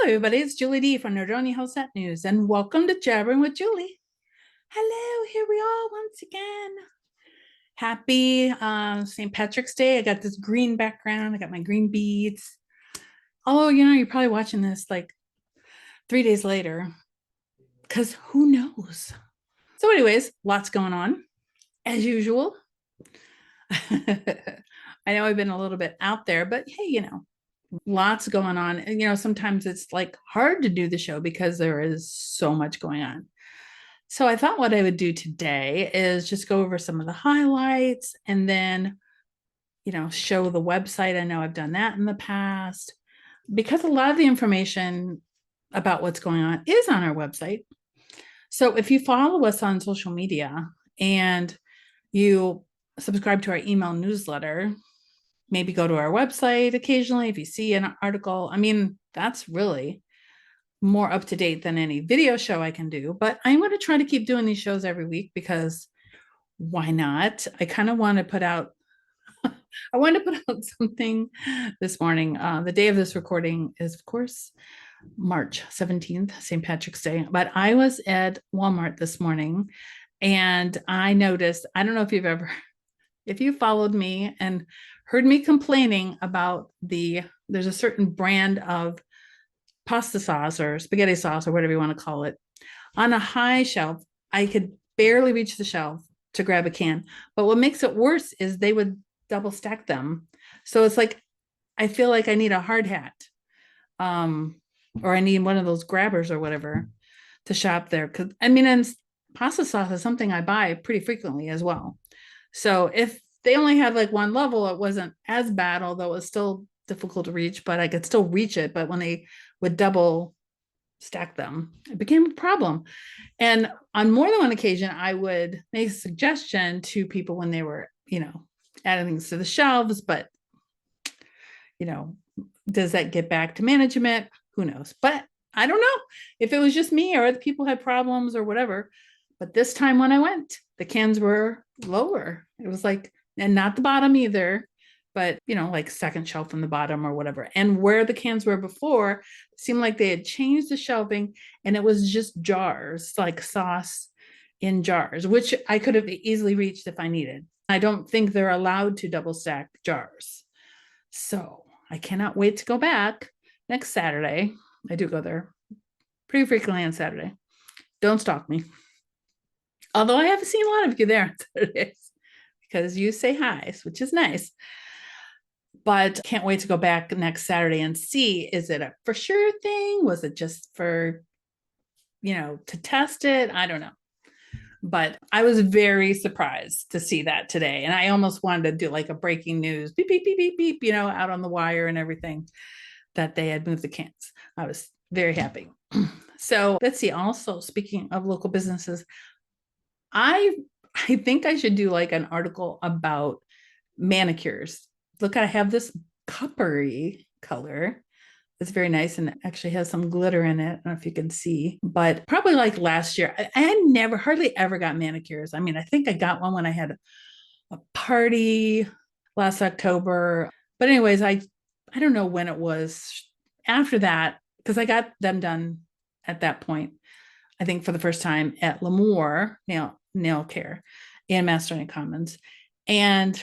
everybody, it's Julie D from Nordstrom House News, and welcome to Jabbering with Julie. Hello, here we are once again. Happy St. Patrick's Day. I got this green background. I got my green beads. Oh, you're probably watching this like 3 days later, because who knows? So anyways, lots going on, as usual. I know I've been a little bit out there, but hey, lots going on. And, sometimes it's like hard to do the show because there is so much going on. So I thought what I would do today is just go over some of the highlights and then, show the website. I know I've done that in the past because a lot of the information about what's going on is on our website. So if you follow us on social media and you subscribe to our email newsletter, maybe go to our website occasionally if you see an article. I mean, that's really more up to date than any video show I can do, but I'm going to try to keep doing these shows every week because why not? I kind of want to put out I wanted to put out something this morning. The day of this recording is, of course, March 17th, St. Patrick's Day. But I was at Walmart this morning and I noticed, I don't know if you followed me and heard me complaining about there's a certain brand of pasta sauce or spaghetti sauce or whatever you want to call it on a high shelf. I could barely reach the shelf to grab a can. But what makes it worse is they would double stack them. So it's like, I feel like I need a hard hat. Or I need one of those grabbers or whatever to shop there. Cause and pasta sauce is something I buy pretty frequently as well. So if they only had like one level, it wasn't as bad, although it was still difficult to reach, but I could still reach it. But when they would double stack them, it became a problem. And on more than one occasion, I would make a suggestion to people when they were, adding things to the shelves, but does that get back to management? Who knows? But I don't know if it was just me or other people had problems or whatever. But this time when I went, the cans were lower. It was like, and not the bottom either, but like second shelf from the bottom or whatever. And where the cans were before, it seemed like they had changed the shelving and it was just jars, like sauce in jars, which I could have easily reached if I needed. I don't think they're allowed to double stack jars. So I cannot wait to go back next Saturday. I do go there pretty frequently on Saturday. Don't stalk me. Although I have seen a lot of you there on Saturdays because you say hi, which is nice. But can't wait to go back next Saturday and see, is it a for sure thing? Was it just for, to test it? I don't know. But I was very surprised to see that today. And I almost wanted to do like a breaking news, beep, beep, beep, beep, beep, out on the wire and everything that they had moved the cans. I was very happy. So let's see. Also, speaking of local businesses, I think I should do like an article about manicures. Look, I have this coppery color. It's very nice and actually has some glitter in it. I don't know if you can see, but probably like last year, I had hardly ever got manicures. I mean, I think I got one when I had a party last October. But anyways, I don't know when it was after that, because I got them done at that point, I think for the first time at Lemoore Nail Care in Macedonia Commons. And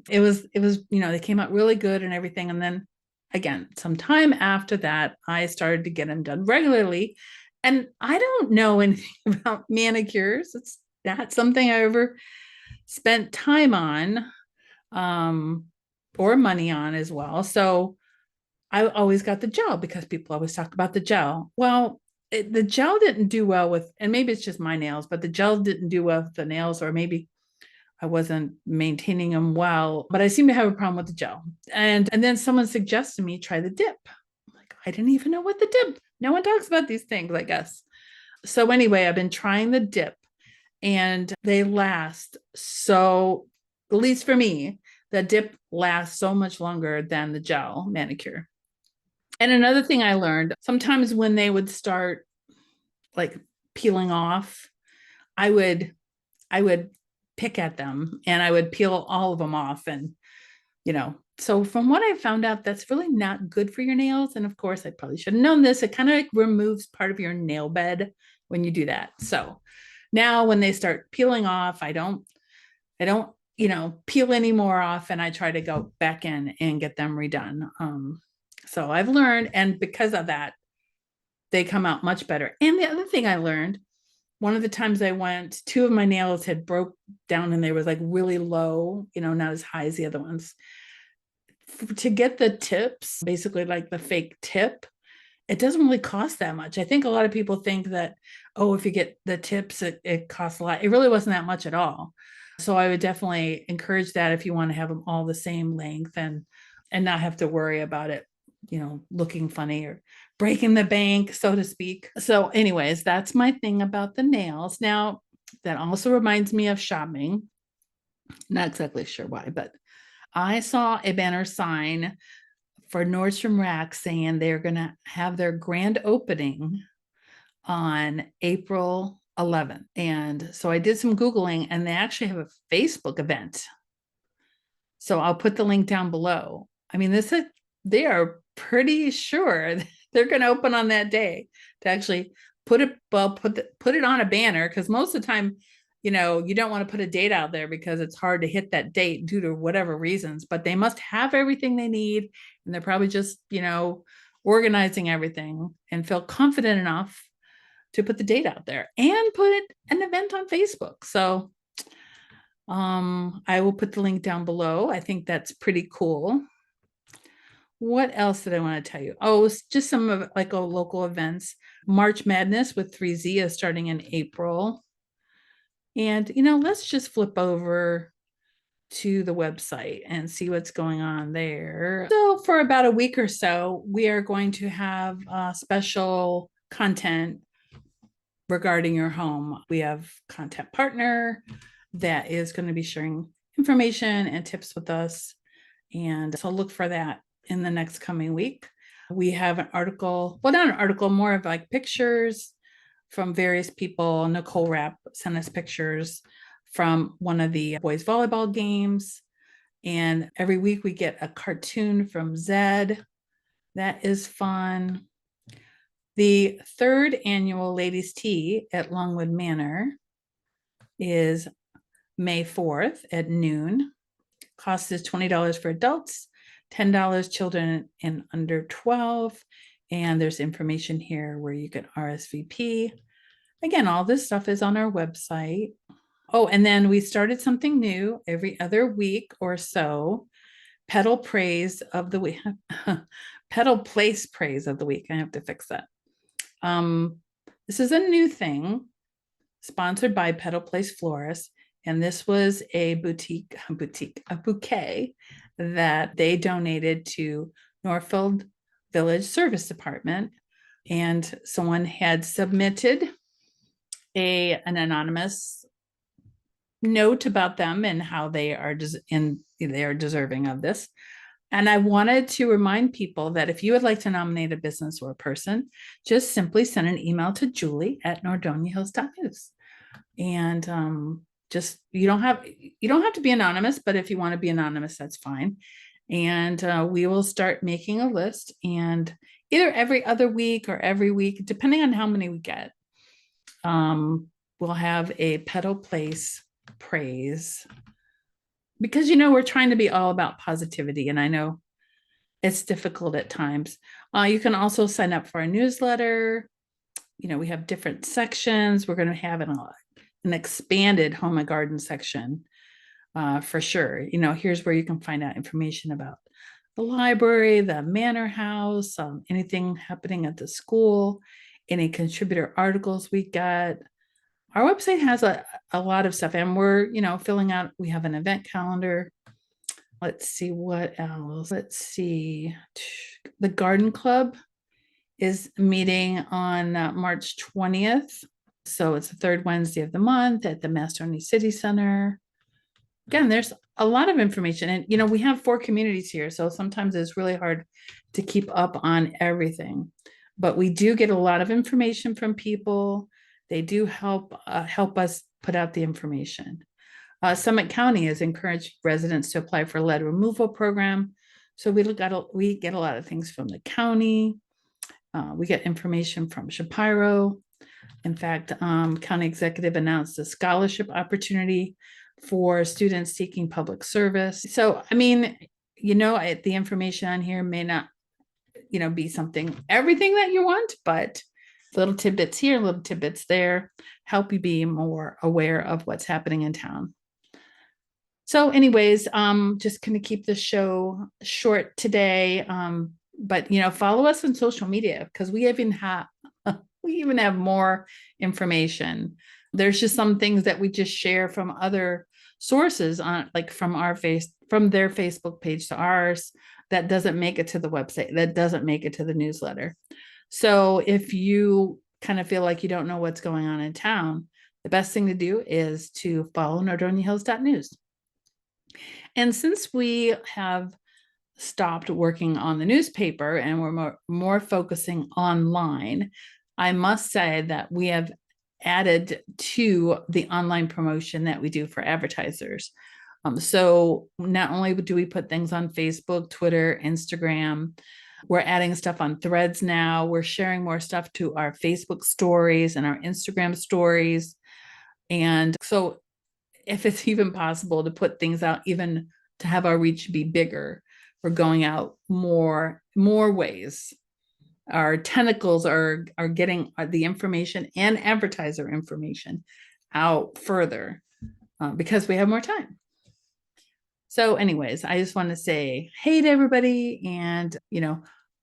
it was, they came out really good and everything. And then again, sometime after that, I started to get them done regularly. And I don't know anything about manicures. It's not something I ever spent time on or money on as well. So I always got the gel because people always talk about the gel. Well, the gel didn't do well with, and maybe it's just my nails, but the gel didn't do well with the nails, or maybe I wasn't maintaining them well, but I seem to have a problem with the gel. And then someone suggested me try the dip. I'm like, I didn't even know what the dip. No one talks about these things, I guess. So anyway, I've been trying the dip and they last so, at least for me, the dip lasts so much longer than the gel manicure. And another thing I learned, sometimes when they would start like peeling off, I would pick at them and I would peel all of them off and, So from what I found out, that's really not good for your nails. And of course, I probably should have known this. It kind of like removes part of your nail bed when you do that. So now when they start peeling off, I don't, peel any more off, and I try to go back in and get them redone. So I've learned, and because of that, they come out much better. And the other thing I learned, one of the times I went, two of my nails had broke down and they was like really low, not as high as the other ones. To get the tips, basically like the fake tip, it doesn't really cost that much. I think a lot of people think that, oh, if you get the tips, it costs a lot. It really wasn't that much at all. So I would definitely encourage that if you want to have them all the same length and not have to worry about it, looking funny or breaking the bank, so to speak. So, anyways, that's my thing about the nails. Now, that also reminds me of shopping. Not exactly sure why, but I saw a banner sign for Nordstrom Rack saying they're going to have their grand opening on April 11th. And so I did some Googling, and they actually have a Facebook event. So I'll put the link down below. I mean, they are pretty sure they're going to open on that day to actually put it on a banner, because most of the time, you don't want to put a date out there because it's hard to hit that date due to whatever reasons, but they must have everything they need, and they're probably just, organizing everything and feel confident enough to put the date out there and put an event on Facebook. So I will put the link down below. I think that's pretty cool. What else did I want to tell you? Oh, it's just some of like local events. March Madness with 3Z is starting in April. And, let's just flip over to the website and see what's going on there. So for about a week or so, we are going to have special content regarding your home. We have content partner that is going to be sharing information and tips with us. And so look for that in the next coming week. We have an article, well, not an article, more of like pictures from various people. Nicole Rapp sent us pictures from one of the boys volleyball games. And every week we get a cartoon from Zed. That is fun. The third annual Ladies' Tea at Longwood Manor is May 4th at noon. Cost is $20 for adults, $10 children and under 12. And there's information here where you can RSVP. Again, all this stuff is on our website. Oh, and then we started something new every other week or so. Petal praise of the week. Petal place praise of the week. I have to fix that. This is a new thing sponsored by Petal Place Florist. And this was a bouquet that they donated to Northfield Village Service Department. And someone had submitted an anonymous note about them and how they are deserving of this. And I wanted to remind people that if you would like to nominate a business or a person, just simply send an email to Julie at nordoniahills.news. And just you don't have to be anonymous, but if you want to be anonymous, that's fine. And we will start making a list, and either every other week or every week, depending on how many we get, we'll have a Petal Place praise, because we're trying to be all about positivity, and I know it's difficult at times. You can also sign up for our newsletter. We have different sections. We're going to have an expanded home and garden section for sure. Here's where you can find out information about the library, the manor house, anything happening at the school, any contributor articles we got. Our website has a lot of stuff, and we're, filling out, we have an event calendar. Let's see what else. Let's see. The garden club is meeting on March 20th. So it's the third Wednesday of the month at the Mastoni City Center. Again, there's a lot of information, and we have 4 communities here, so sometimes it's really hard to keep up on everything, but we do get a lot of information from people. They do help us put out the information. Summit County has encouraged residents to apply for lead removal program. So we get a lot of things from the county. We get information from Shapiro. In fact, county executive announced a scholarship opportunity for students seeking public service. So, I mean, the information on here may not, be everything that you want, but little tidbits here, little tidbits there, help you be more aware of what's happening in town. So anyways, just going to keep the show short today. But follow us on social media because we even have more information. There's just some things that we just share from other sources on, like from their Facebook page to ours, that doesn't make it to the website, that doesn't make it to the newsletter. So if you kind of feel like you don't know what's going on in town, the best thing to do is to follow NordroniaHills.news. And since we have stopped working on the newspaper and we're more focusing online, I must say that we have added to the online promotion that we do for advertisers. So not only do we put things on Facebook, Twitter, Instagram, we're adding stuff on Threads now. We're sharing more stuff to our Facebook stories and our Instagram stories. And so if it's even possible to put things out, even to have our reach be bigger, we're going out more ways. Our tentacles are getting the information and advertiser information out further because we have more time. So anyways, I just want to say hey to everybody, and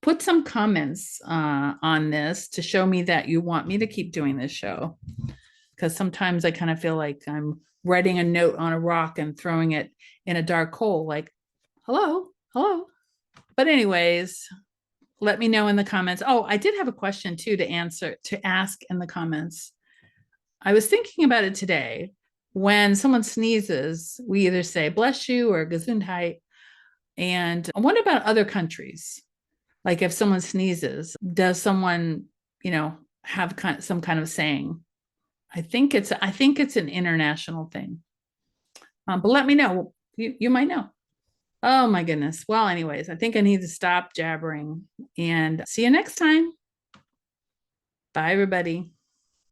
put some comments on this to show me that you want me to keep doing this show, because sometimes I kind of feel like I'm writing a note on a rock and throwing it in a dark hole, like hello. But anyways, let me know in the comments. Oh, I did have a question too to ask in the comments. I was thinking about it today. When someone sneezes, we either say bless you or gesundheit. And what about other countries? Like if someone sneezes, does someone, have some kind of saying? I think it's an international thing. But let me know. You might know. Oh my goodness. Well, anyways, I think I need to stop jabbering, and see you next time. Bye, everybody.